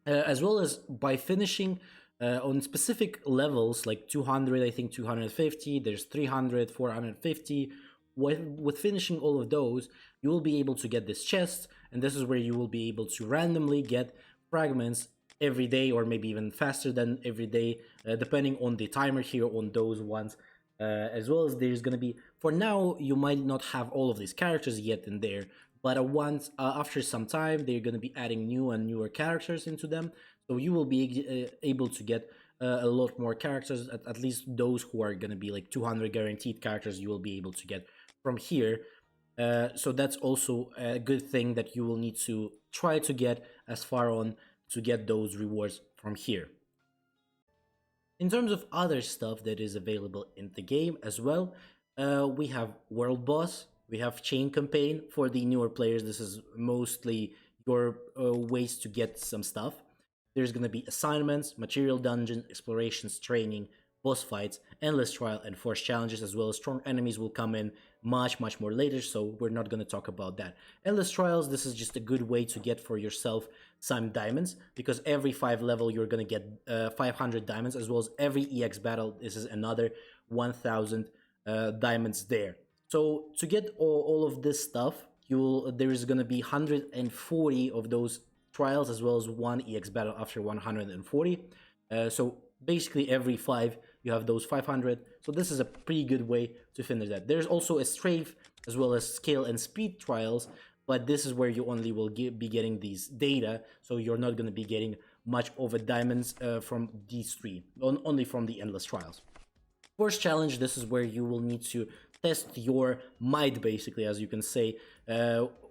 As well as by finishing on specific levels like 200, I think 250, there's 300, 450. With finishing all of those, you will be able to get this chest, and this is where you will be able to randomly get fragments every day, or maybe even faster than every day, depending on the timer here on those ones. As well as there's going to be, for now, you might not have all of these characters yet in there, but once after some time, they're going to be adding new and newer characters into them. So you will be able to get a lot more characters, at least those who are going to be like 200 guaranteed characters you will be able to get from here. So that's also a good thing that you will need to try to get as far on to get those rewards from here. In terms of other stuff that is available in the game as well, we have World Boss, we have Chain Campaign. For the newer players, this is mostly your ways to get some stuff. There's going to be assignments, material dungeon, explorations, training, boss fights, endless trial, and force challenges, as well as strong enemies will come in much more later, so we're not going to talk about that. Endless trials, this is just a good way to get for yourself some diamonds, because every 5 level you're going to get 500 diamonds, as well as every EX battle, this is another 1000 diamonds there. So to get all of this stuff, there is going to be 140 of those trials, as well as 1 EX battle after 140. So basically every 5 you have those 500. So this is a pretty good way to finish that. There's also a strafe, as well as skill and speed trials, but this is where you only will be getting these data, so you're not going to be getting much over diamonds from these 3, only from the endless trials. First challenge, this is where you will need to test your might, basically, as you can say,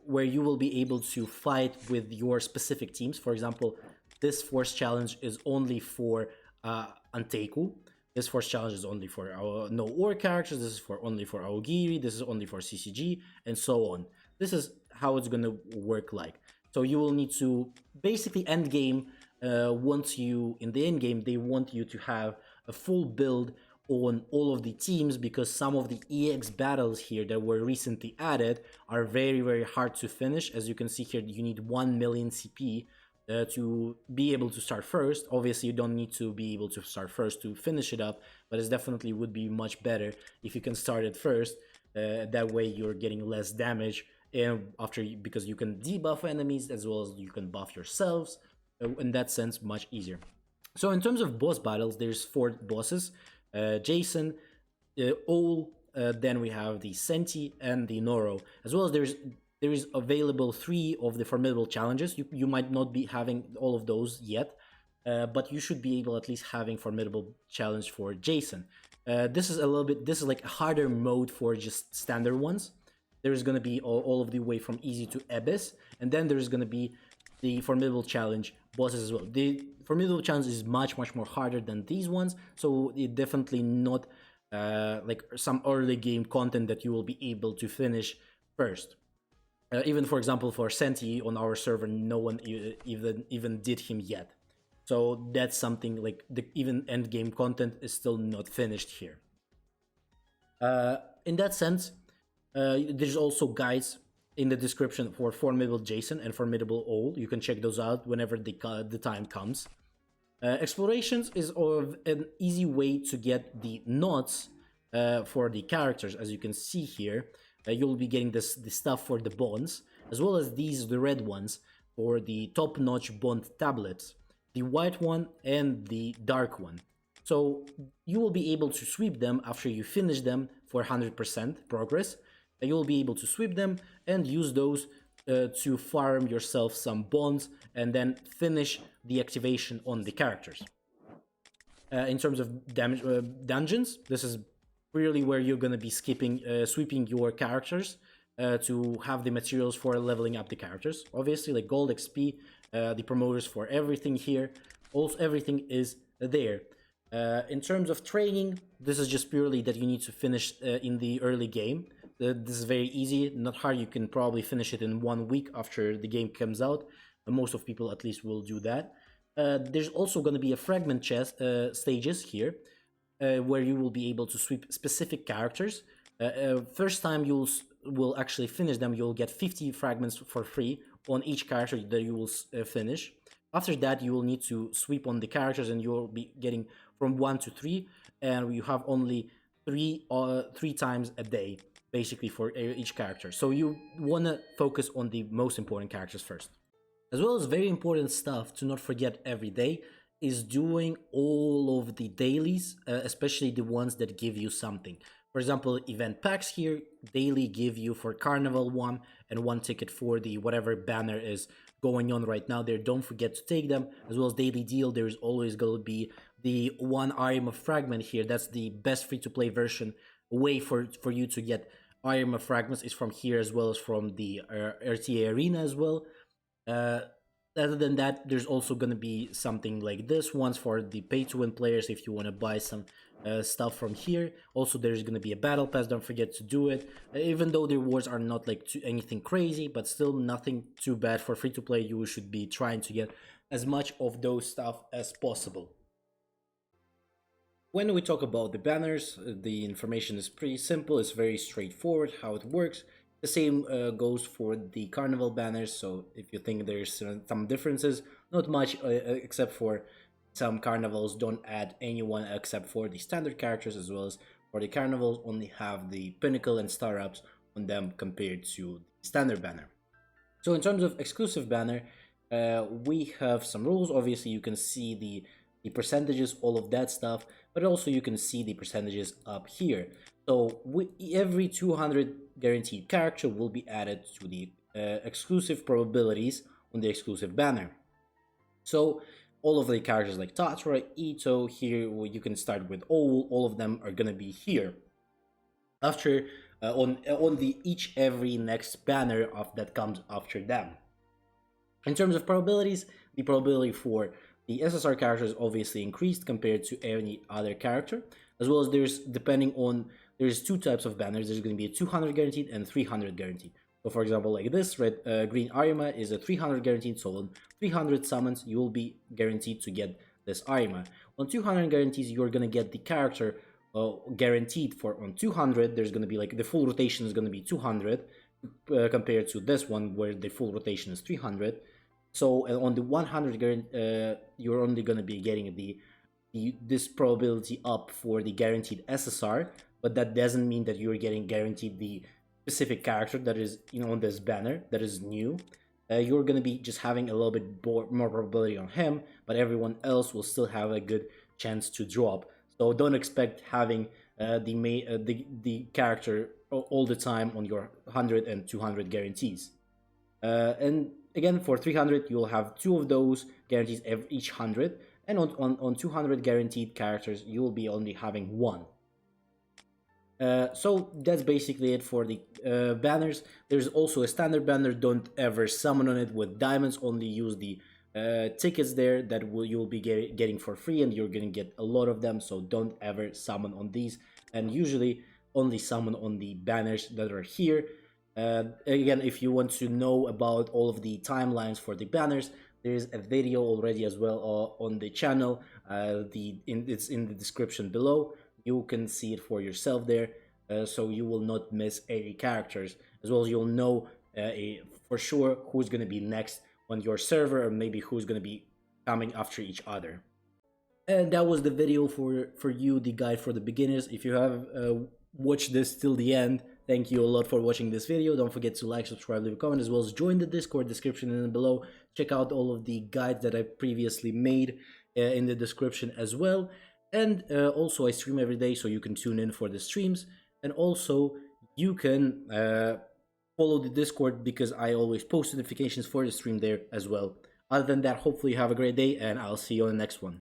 where you will be able to fight with your specific teams. For example, this force challenge is only for Anteku. This force challenge is only for our no or characters. This is for only for Aogiri. This is only for CCG, and so on. This is how it's gonna work like. So you will need to basically end game. Once you in the end game, they want you to have a full build on all of the teams, because some of the EX battles here that were recently added are very hard to finish. As you can see here, you need 1 million CP to be able to start first. Obviously, you don't need to be able to start first to finish it up, but it definitely would be much better if you can start it first. That way you're getting less damage, and because you can debuff enemies as well as you can buff yourselves. In that sense, much easier. So in terms of boss battles, there's 4 bosses. Jason, Ol, then we have the Senti and the Noro, as well as there is available 3 of the formidable challenges. You might not be having all of those yet, but you should be able at least having formidable challenge for Jason. This is like a harder mode for just standard ones. There's gonna be all of the way from easy to abyss, and then there's gonna be the formidable challenge bosses as well. The formidable challenge is much more harder than these ones, so it definitely not like some early game content that you will be able to finish first. Even for example, for Senti on our server, no one even did him yet. So that's something like the even end game content is still not finished here. In that sense, there's also guides in the description for Formidable Jason and Formidable Ol. You can check those out whenever the time comes. Explorations is an easy way to get the nods for the characters. As you can see here, you'll be getting the stuff for the bonds, as well as the red ones for the top-notch bond tablets, the white one and the dark one. So you will be able to sweep them after you finish them for 100% progress. You'll be able to sweep them and use those to farm yourself some bonds and then finish the activation on the characters. In terms of dungeons, this is really where you're going to be sweeping your characters to have the materials for leveling up the characters. Obviously, like gold, XP, the promoters for everything here. Also, everything is there. In terms of training, this is just purely that you need to finish in the early game. This is very easy, not hard. You can probably finish it in 1 week after the game comes out. Most of people at least will do that. There's also going to be a fragment stages here, where you will be able to sweep specific characters. First time you will actually finish them, you'll get 50 fragments for free on each character that you will finish. After that, you will need to sweep on the characters, and you'll be getting from 1 to 3, and you have only three times a day, basically, for each character. So you want to focus on the most important characters first. As well as very important stuff to not forget every day is doing all of the dailies, especially the ones that give you something. For example, event packs here daily give you for Carnival 1 and 1 ticket for the whatever banner is going on right now there. Don't forget to take them. As well as daily deal, there's always going to be the 1 Arima fragment here. That's the best free-to-play version way for you to get Arima fragments is from here, as well as from the RTA Arena as well. Other than that, there's also going to be something like this ones for the pay-to-win players if you want to buy some stuff from here. Also, there's going to be a battle pass. Don't forget to do it. Even though the rewards are not like anything crazy, but still nothing too bad for free-to-play. You should be trying to get as much of those stuff as possible. When we talk about the banners, the information is pretty simple. It's very straightforward how it works. The same goes for the Carnival banners, so if you think there's some differences, not much except for some Carnivals don't add anyone except for the standard characters, as well as for the Carnivals only have the Pinnacle and Star Ups on them compared to the standard banner. So in terms of exclusive banner, we have some rules. Obviously you can see the percentages, all of that stuff, but also you can see the percentages up here. So every 200 guaranteed character will be added to the exclusive probabilities on the exclusive banner. So all of the characters like Tatra, Ito, here you can start with all of them are gonna be here. After on the every next banner of that comes after them. In terms of probabilities, the probability for the SSR character is obviously increased compared to any other character, as well as there's two types of banners. There's going to be a 200 guaranteed and 300 guaranteed. So for example, like this, green Arima is a 300 guaranteed, so on 300 summons, you will be guaranteed to get this Arima. On 200 guarantees, you're going to get the character guaranteed for on 200. There's going to be like the full rotation is going to be 200 compared to this one where the full rotation is 300. So on the 100, you're only going to be getting this probability up for the guaranteed SSR, but that doesn't mean that you're getting guaranteed the specific character that is on this banner that is new. You're going to be just having a little bit more probability on him, but everyone else will still have a good chance to drop. So don't expect having the character all the time on your 100 and 200 guarantees. And again, for 300, you'll have two of those guarantees each 100, and on 200 guaranteed characters, you will be only having one. So that's basically it for the banners. There's also a standard banner. Don't ever summon on it with diamonds. Only use the tickets there that you'll be getting for free, and you're gonna get a lot of them. So don't ever summon on these, and usually only summon on the banners that are here. Again, if you want to know about all of the timelines for the banners, there's a video already as well on the channel. It's in the description below. You can see it for yourself there, so you will not miss any characters, as well as you'll know for sure who's going to be next on your server, or maybe who's going to be coming after each other. And that was the video for you, the guide for the beginners. If you have watched this till the end, thank you a lot for watching this video. Don't forget to like, subscribe, leave a comment, as well as join the Discord, description in below. Check out all of the guides that I previously made in the description as well. And also I stream every day, so you can tune in for the streams. And also you can follow the Discord, because I always post notifications for the stream there as well. Other than that, hopefully you have a great day, and I'll see you on the next one.